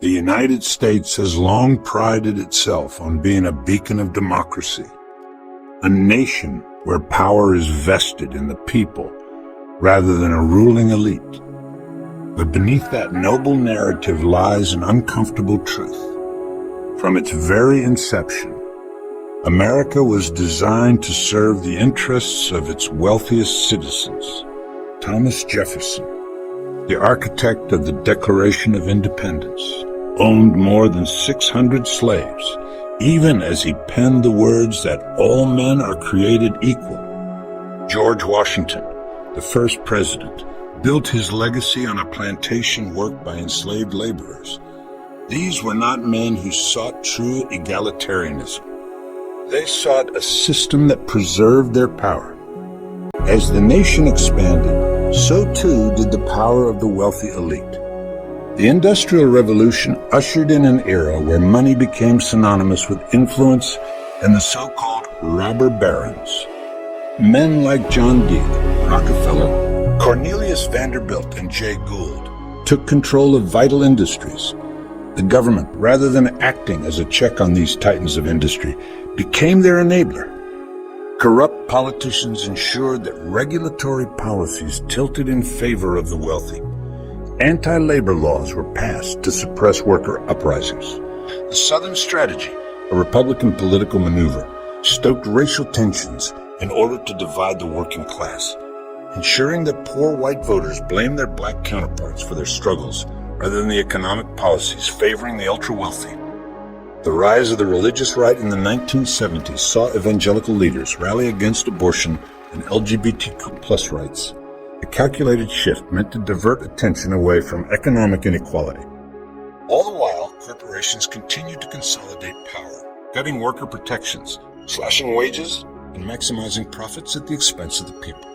The United States has long prided itself on being a beacon of democracy, a nation where power is vested in the people rather than a ruling elite. But beneath that noble narrative lies an uncomfortable truth. From its very inception, America was designed to serve the interests of its wealthiest citizens. Thomas Jefferson, the architect of the Declaration of Independence, owned more than 600 slaves, even as he penned the words that all men are created equal. George Washington, the first president, built his legacy on a plantation worked by enslaved laborers. These were not men who sought true egalitarianism. They sought a system that preserved their power. As the nation expanded, so too did the power of the wealthy elite. The Industrial Revolution ushered in an era where money became synonymous with influence and the so-called robber barons. Men like John D. Rockefeller, Cornelius Vanderbilt, and Jay Gould took control of vital industries. The government, rather than acting as a check on these titans of industry, became their enabler. Corrupt politicians ensured that regulatory policies tilted in favor of the wealthy. Anti-labor laws were passed to suppress worker uprisings. The Southern Strategy, a Republican political maneuver, stoked racial tensions in order to divide the working class, ensuring that poor white voters blamed their black counterparts for their struggles rather than the economic policies favoring the ultra-wealthy. The rise of the religious right in the 1970s saw evangelical leaders rally against abortion and LGBTQ+ rights, a calculated shift meant to divert attention away from economic inequality. All the while, corporations continued to consolidate power, cutting worker protections, slashing wages, and maximizing profits at the expense of the people.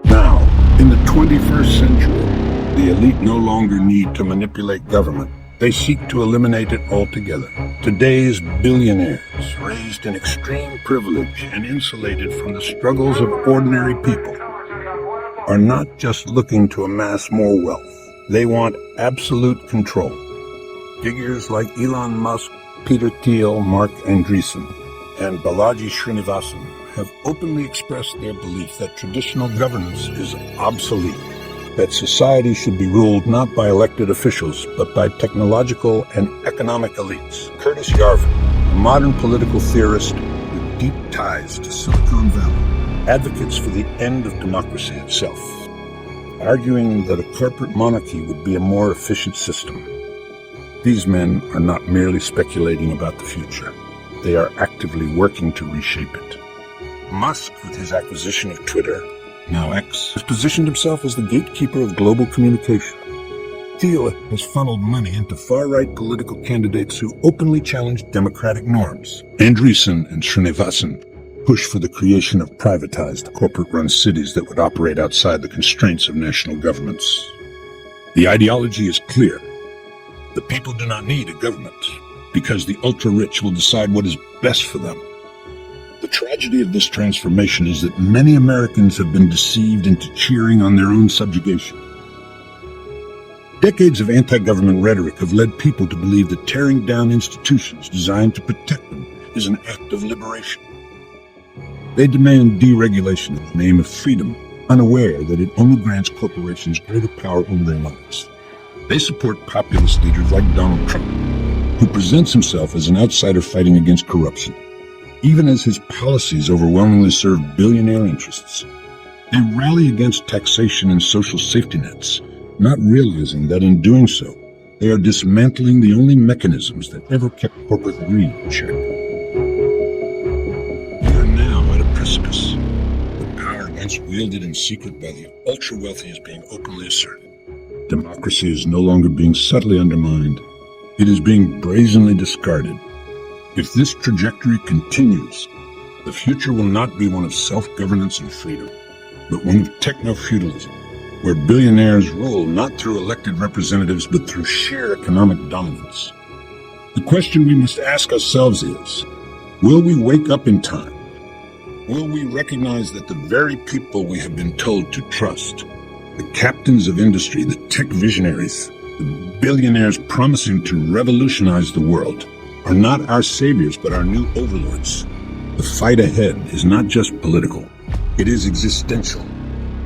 Now, in the 21st century, the elite no longer need to manipulate government. They seek to eliminate it altogether. Today's billionaires, raised in extreme privilege and insulated from the struggles of ordinary people, are not just looking to amass more wealth. They want absolute control. Figures like Elon Musk, Peter Thiel, Mark Andreessen, and Balaji Srinivasan have openly expressed their belief that traditional governance is obsolete, that society should be ruled not by elected officials, but by technological and economic elites. Curtis Yarvin, a modern political theorist with deep ties to Silicon Valley, advocates for the end of democracy itself, arguing that a corporate monarchy would be a more efficient system. These men are not merely speculating about the future. They are actively working to reshape it. Musk, with his acquisition of Twitter, now X, has positioned himself as the gatekeeper of global communication. Thiel has funneled money into far-right political candidates who openly challenge democratic norms. Andreessen and Srinivasan push for the creation of privatized, corporate-run cities that would operate outside the constraints of national governments. The ideology is clear. The people do not need a government, because the ultra-rich will decide what is best for them. The tragedy of this transformation is that many Americans have been deceived into cheering on their own subjugation. Decades of anti-government rhetoric have led people to believe that tearing down institutions designed to protect them is an act of liberation. They demand deregulation in the name of freedom, unaware that it only grants corporations greater power over their lives. They support populist leaders like Donald Trump, who presents himself as an outsider fighting against corruption, even as his policies overwhelmingly serve billionaire interests. They rally against taxation and social safety nets, not realizing that in doing so, they are dismantling the only mechanisms that ever kept corporate greed in check. We are now at a precipice. The power once wielded in secret by the ultra-wealthy is being openly asserted. Democracy is no longer being subtly undermined. It is being brazenly discarded. If this trajectory continues, the future will not be one of self-governance and freedom, but one of techno-feudalism, where billionaires rule not through elected representatives, but through sheer economic dominance. The question we must ask ourselves is, will we wake up in time? Will we recognize that the very people we have been told to trust, the captains of industry, the tech visionaries, The billionaires promising to revolutionize the world are not our saviors, but our new overlords. The fight ahead is not just political, it is existential.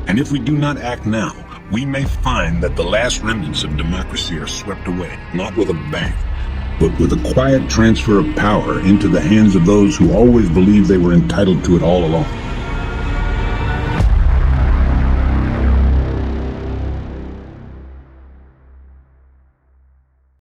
And if we do not act now, we may find that the last remnants of democracy are swept away, not with a bang, but with a quiet transfer of power into the hands of those who always believed they were entitled to it all along.